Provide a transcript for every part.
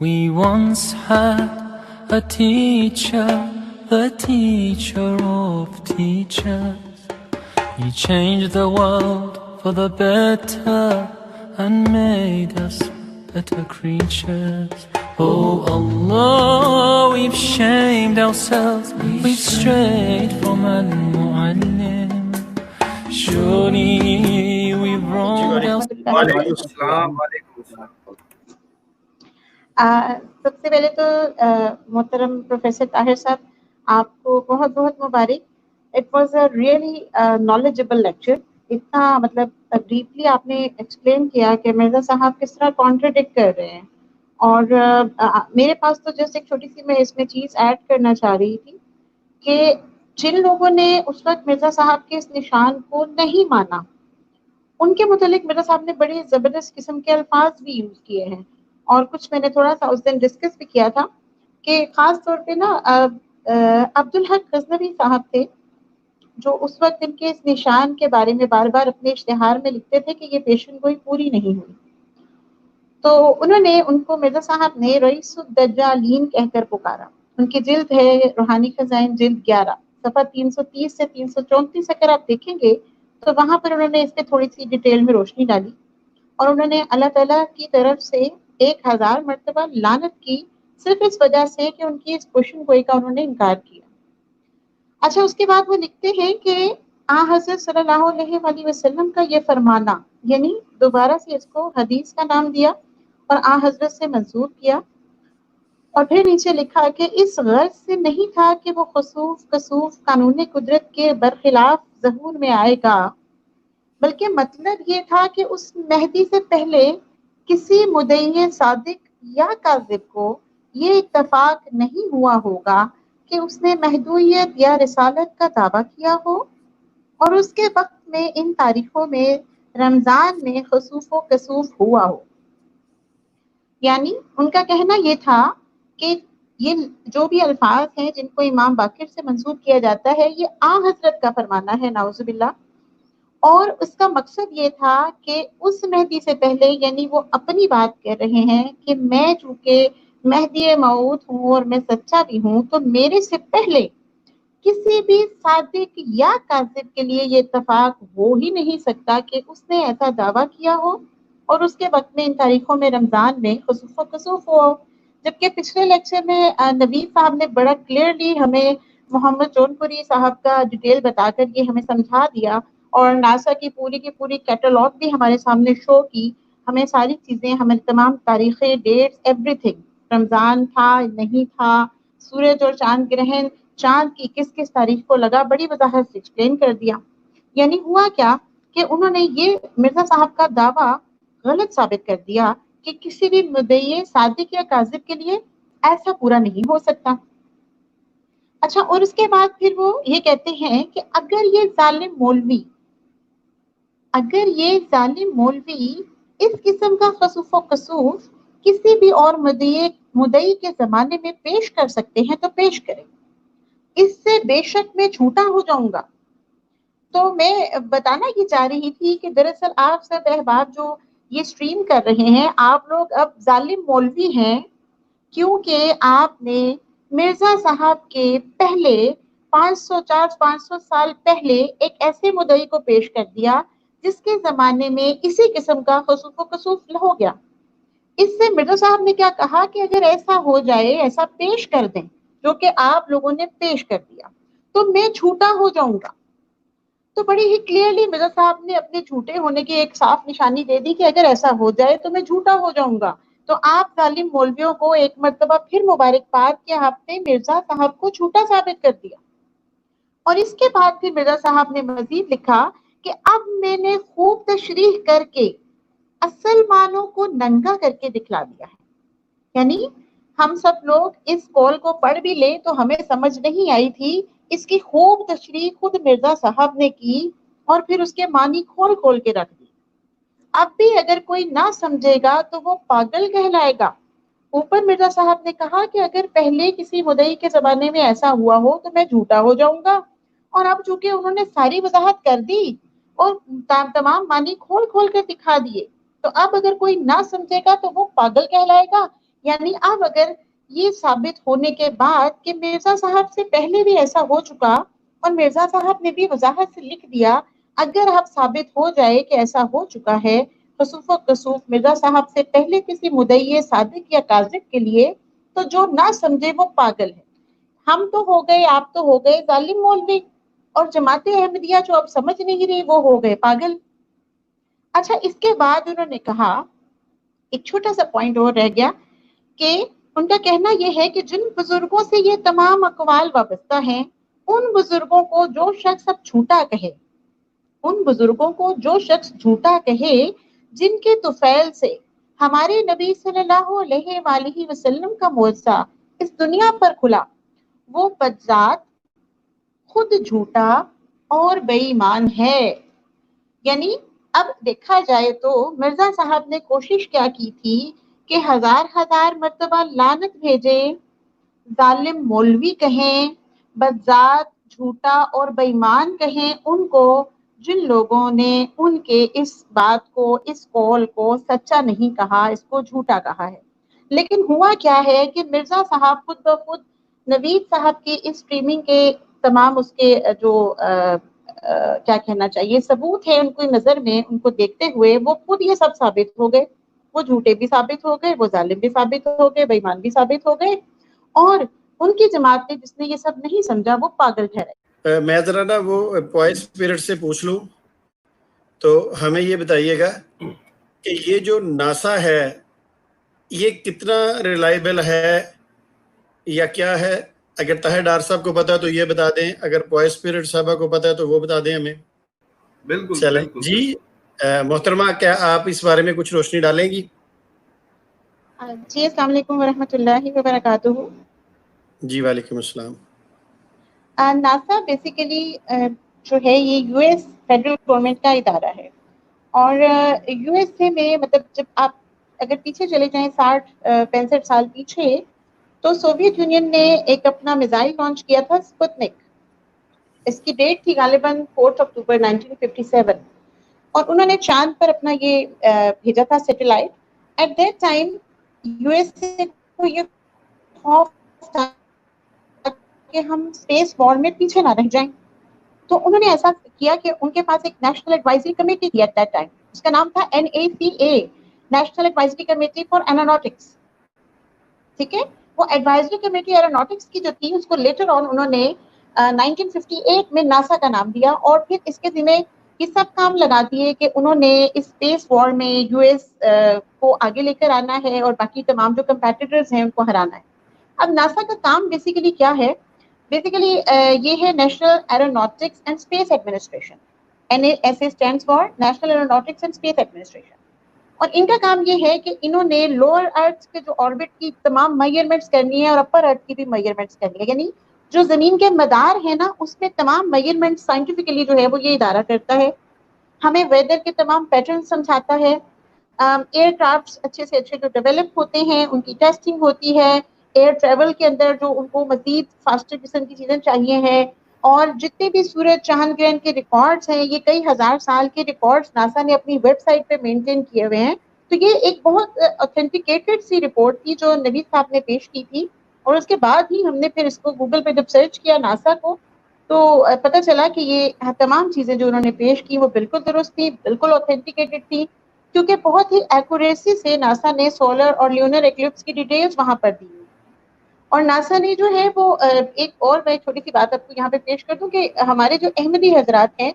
We once had a teacher, the teacher of teachers. He changed the world for the better and made us better creatures. Oh Allah, we've shamed ourselves, we've strayed from Al-Mu'allim. Surely we've wronged ourselves. وعلیکم السلام وعلیکم السلام. سب سے پہلے تو محترم professor Tahir صاحب آپ کو بہت بہت مبارک. It was a really knowledgeable lecture. اتنا مطلب ڈیپلی آپ نے ایکسپلین کیا کہ مرزا صاحب کس طرح کانٹرڈکٹ کر رہے ہیں. اور میرے پاس تو جیسے ایک چھوٹی سی میں اس میں چیز ایڈ کرنا چاہ رہی تھی کہ جن لوگوں نے اس وقت مرزا صاحب کے اس نشان کو نہیں مانا ان کے متعلق مرزا صاحب نے بڑی زبردست قسم کے الفاظ بھی یوز کیے ہیں. اور کچھ میں نے تھوڑا سا اس دن ڈسکس بھی کیا تھا کہ خاص طور پہ نا عبدالحق غزنوی صاحب تھے جو اس وقت ان کے اس نشان کے بارے میں بار بار اپنے اشتہار میں لکھتے تھے کہ یہ پیشن گوئی پوری نہیں ہوئی. تو انہوں نے ان کو مرزا صاحب نے رئیس الدجالین کہہ کر پکارا. ان کی جلد ہے روحانی خزائن جلد 11 صفحہ 330 سے 334 اگر آپ دیکھیں گے تو وہاں پر انہوں نے اس پہ تھوڑی سی ڈیٹیل میں روشنی ڈالی اور انہوں نے اللہ تعالیٰ کی طرف سے 1000 مرتبہ لعنت کی صرف اس وجہ سے کہ ان کی اس پیشن گوئی کا انہوں نے انکار کیا. اچھا اس کے بعد وہ لکھتے ہیں کہ حضرت صلی اللہ علیہ وآلہ وسلم کا یہ فرمانا، یعنی دوبارہ سے اس کو حدیث کا نام دیا اور حضرت سے منسوب کیا. اور پھر نیچے لکھا کہ اس غرض سے نہیں تھا کہ وہ خسوف کسوف قانون قدرت کے برخلاف ظہور میں آئے گا، بلکہ مطلب یہ تھا کہ اس مہدی سے پہلے کسی مدعی صادق یا کاذب کو یہ اتفاق نہیں ہوا ہوگا کہ اس نے مہدویت یا رسالت کا دعویٰ کیا ہو اور اس کے وقت میں ان تاریخوں میں رمضان میں خسوف و کسوف ہوا ہو. یعنی ان کا کہنا یہ تھا کہ یہ جو بھی الفاظ ہیں جن کو امام باقر سے منسوب کیا جاتا ہے یہ حضرت کا فرمانا ہے نعوذ باللہ. اور اس کا مقصد یہ تھا کہ اس مہدی سے پہلے، یعنی وہ اپنی بات کر رہے ہیں کہ میں چونکہ مہدی موعود ہوں اور میں سچا بھی ہوں تو میرے سے پہلے کسی بھی صادق یا کاذب کے لیے یہ اتفاق ہو ہی نہیں سکتا کہ اس نے ایسا دعویٰ کیا ہو اور اس کے وقت میں ان تاریخوں میں رمضان میں خسوف و کسوف ہو. جبکہ پچھلے لیکچر میں نوید صاحب نے بڑا کلیئرلی ہمیں محمد جون پوری صاحب کا ڈیٹیل بتا کر یہ ہمیں سمجھا دیا اور ناسا کی پوری کیٹالاگ بھی ہمارے سامنے شو کی. ہمیں ساری چیزیں، ہمیں تمام تاریخیں، ڈیٹس، ایوری تھنگ، رمضان تھا نہیں تھا، سورج اور چاند گرہن، چاند کی کس کس تاریخ کو لگا، بڑی وضاحت سے ایکسپلین کر دیا. یعنی ہوا کیا کہ انہوں نے یہ مرزا صاحب کا دعویٰ غلط ثابت کر دیا کہ کسی بھی مدعی صادق یا کاذب کے لیے ایسا پورا نہیں ہو سکتا. اچھا اور اس کے بعد پھر وہ یہ کہتے ہیں کہ اگر یہ ظالم مولوی اس قسم کا خسوف و کسوف کسی بھی اور مدعی کے زمانے میں پیش کر سکتے ہیں تو پیش کریں، اس سے بے شک میں جھوٹا ہو جاؤں گا. تو میں بتانا یہ چاہ رہی تھی کہ دراصل آپ سب احباب جو یہ سٹریم کر رہے ہیں، آپ لوگ اب ظالم مولوی ہیں کیونکہ آپ نے مرزا صاحب کے پہلے 500 سال پہلے ایک ایسے مدعی کو پیش کر دیا جس کے زمانے میں اسی قسم کا خسوف و کسوف ہو گیا. اس سے مرزا صاحب نے کیا کہا کہ اگر ایسا ہو جائے، ایسا پیش کر دیں جو کہ آپ لوگوں نے پیش کر دیا تو میں جھوٹا ہو جاؤں گا. تو بڑی ہی کلیئرلی مرزا صاحب نے اپنے جھوٹے ہونے کی ایک صاف نشانی دے دی کہ اگر ایسا ہو جائے تو میں جھوٹا ہو جاؤں گا. تو آپ ظالم مولویوں کو ایک مرتبہ پھر مبارکباد کہ آپ نے مرزا صاحب کو جھوٹا ثابت کر دیا. اور اس کے بعد پھر مرزا صاحب نے مزید لکھا کہ اب میں نے خوب تشریح کر کے اصل معنوں کو ننگا کر کے دکھلا دیا ہے. یعنی ہم سب لوگ اس قول کو پڑھ بھی لیں تو ہمیں سمجھ نہیں آئی تھی، اس کی خوب تشریح خود مرزا صاحب نے کی اور پھر اس کے معنی کھول کھول کے رکھ دی. اب بھی اگر کوئی نہ سمجھے گا تو وہ پاگل کہلائے گا. اوپر مرزا صاحب نے کہا کہ اگر پہلے کسی مدعی کے زمانے میں ایسا ہوا ہو تو میں جھوٹا ہو جاؤں گا، اور اب چونکہ انہوں نے ساری وضاحت کر دی اور تمام معنی کھول کھول کر دکھا دیے تو اب اگر کوئی نہ سمجھے گا تو وہ پاگل کہلائے گا یعنی اب اگر یہ ثابت ہونے کے بعد کہ مرزا صاحب سے پہلے بھی ایسا ہو چکا اور مرزا صاحب نے بھی وضاحت سے لکھ دیا، اگر اب ثابت ہو جائے کہ ایسا ہو چکا ہے خسوف و کسوف مرزا صاحب سے پہلے کسی مدعی صادق یا کاذب کے لیے، تو جو نہ سمجھے وہ پاگل ہے۔ ہم تو ہو گئے، آپ تو ہو گئے ظالم مولوی، اور جماعت احمدیہ جو اب سمجھ نہیں رہی وہ ہو گئے پاگل۔ اچھا، اس کے بعد انہوں نے کہا، ایک چھوٹا سا پوائنٹ اور رہ گیا، کہ ان کا کہنا یہ ہے کہ جن بزرگوں سے یہ تمام اقوال وابستہ ہیں، ان بزرگوں کو جو شخص اب جھوٹا کہے، ان بزرگوں کو جو شخص جھوٹا کہے جن کے طفیل سے ہمارے نبی صلی اللہ علیہ وآلہ وسلم کا معجزہ اس دنیا پر کھلا، وہ بذات خود جھوٹا اور بے ایمان ہے۔ یعنی اب دیکھا جائے تو مرزا صاحب نے کوشش کیا کی تھی کہ ہزار مرتبہ لعنت بھیجے، ظالم مولوی کہیں، بذات جھوٹا اور بے ایمان کہیں ان کو جن لوگوں نے ان کے اس بات کو، اس قول کو سچا نہیں کہا، اس کو جھوٹا کہا ہے۔ لیکن ہوا کیا ہے کہ مرزا صاحب خود بخود نوید صاحب کی اس اسٹریمنگ کے تمام اس کے جو کیا کہنا چاہیے ثبوت ہے ان کی نظر میں، ان کو دیکھتے ہوئے وہ خود یہ سب ثابت ہو گئے، وہ جھوٹے بھی ثابت ہو گئے، وہ ظالم بھی ثابت ہو گئے، بے ایمان بھی ثابت ہو گئے، اور ان کی جماعت نے جس نے یہ سب نہیں سمجھا وہ پاگل ٹھہرے۔ میں ذرا نا وہ پوائس پیریڈ سے پوچھ لوں تو ہمیں یہ بتائیے گا کہ یہ جو ناسا ہے یہ کتنا ریلائبل ہے یا کیا ہے؟ اگر طاہر ڈار صاحب کو پتا تو یہ بتا دیں، اگر پوائس پیریڈ صاحبہ کو پتا ہے تو وہ بتا دیں ہمیں۔ بالکل چلیں بالکل جی محترمہ، کیا آپ اس بارے میں کچھ روشنی ڈالیں گی؟ جی السلام علیکم ورحمۃ اللہ وبرکاتہ۔ جی وعلیکم السلام۔ ناسا بیسیکلی جو ہے یہ یو ایس فیڈرل گورنمنٹ کا ادارہ ہے، اور یو ایس اے میں مطلب جب آپ اگر پیچھے چلے جائیں 60-65 سال پیچھے، تو سوویت یونین نے ایک اپنا میزائل لانچ کیا تھا سپوتنک، اس کی ڈیٹ تھی غالباً 4 اکتوبر 1957، اور انہوں نے چاند پر اپنا یہ بھیجا تھا satellite. At that time U S A کو یہ خوف تھا کہ ہم اسپیس وار میں پیچھے نہ رہ جائیں، تو انہوں نے ایسا کیا کہ ان کے پاس ایک نیشنل ایڈوائزری کمیٹی تھی ایٹ دیٹ ٹائم، اس کا نام تھا NACA، national advisory committee for aeronautics, ٹھیک ہے۔ وہ ایڈوائزری کمیٹی ایروناٹکس کی جو تھی اس کو لیٹر آن انہوں نے 1958 میں ناسا کا نام دیا، اور پھر اس کے ذمہ یہ سب کام لگا دیے کہ انہوں نے اسپیس وار میں یو ایس کو آگے لے کر آنا ہے اور باقی تمام جو کمپیٹیٹرز ہیں ان کو ہرانا ہے۔ اب ناسا کا کام بیسیکلی کیا ہے؟ بیسیکلی یہ ہے national aeronautics and space administration, NASA stands for national aeronautics and space administration, اور ان کا کام یہ ہے کہ انہوں نے لوور ارتھ کے جو آربٹ کی تمام میجرمنٹس کرنی ہے اور اپر ارتھ کی بھی میجرمنٹس کرنی ہے، یعنی جو زمین کے مدار ہے نا اس میں تمام میجرمنٹس سائنٹیفکلی جو ہے وہ یہ ادارہ کرتا ہے، ہمیں ویدر کے تمام پیٹرن سمجھاتا ہے، ایئر کرافٹس اچھے سے اچھے جو ڈیولپ ہوتے ہیں ان کی ٹیسٹنگ ہوتی ہے، ایئر ٹریول کے اندر جو ان کو مزید فاسٹر قسم کی چیزیں چاہیے ہیں، اور جتنے بھی سورج چاند گرہن کے ریکارڈز ہیں یہ کئی ہزار سال کے ریکارڈز ناسا نے اپنی ویب سائٹ پہ مینٹین کیے ہوئے ہیں۔ تو یہ ایک بہت اوتھینٹیکیٹڈ سی رپورٹ تھی جو نوید صاحب نے پیش کی تھی، اور اس کے بعد ہی ہم نے پھر اس کو گوگل پہ جب سرچ کیا ناسا کو تو پتہ چلا کہ یہ تمام چیزیں جو انہوں نے پیش کی وہ بالکل درست تھی، بالکل اوتھینٹیکیٹڈ تھی، کیونکہ بہت ہی ایکوریسی سے ناسا نے سولر اور لیونر ایکلپس کی ڈیٹیلز وہاں پر دی۔ اور ناسا نے جو ہے وہ ایک اور میں چھوٹی سی بات آپ کو یہاں پہ پیش کر دوں کہ ہمارے جو احمدی حضرات ہیں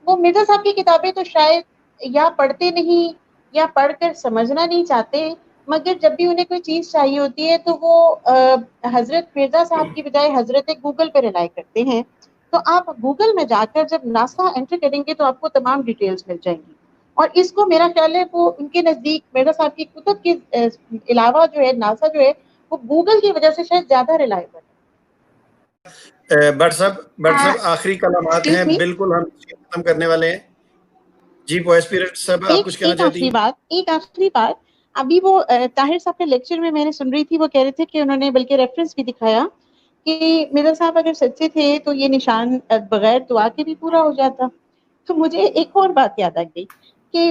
وہ مرزا صاحب کی کتابیں تو شاید یا پڑھتے نہیں یا پڑھ کر سمجھنا نہیں چاہتے، مگر جب بھی انہیں کوئی چیز چاہیے ہوتی ہے تو وہ حضرت مرزا صاحب کی بجائے حضرت گوگل پہ رلائی کرتے ہیں۔ تو آپ گوگل میں جا کر جب ناسا انٹر کریں گے تو آپ کو تمام ڈیٹیلز مل جائیں گی، اور اس کو میرا خیال ہے وہ ان کے نزدیک مرزا صاحب کی کتب کے علاوہ جو ہے ناسا جو ہے وہ گوگل کی وجہ سے شاید زیادہ ریلائبل ہے۔ بٹ صاحب آخری کلمات ہیں، بالکل ہم ختم کرنے والے ہیں۔ جی پوائس پیریڈ صاحب آپ کچھ کہنا چاہتی ہیں؟ ایک آخری بات ابھی وہ طاہر صاحب کے لیکچر میں نے سن رہی تھی، وہ کہہ رہے تھے کہ انہوں نے بلکہ ریفرنس بھی دکھایا کہ مرزا صاحب اگر سچے تھے تو یہ نشان بغیر دعا کے بھی پورا ہو جاتا۔ تو مجھے ایک اور بات یاد آ گئی کہ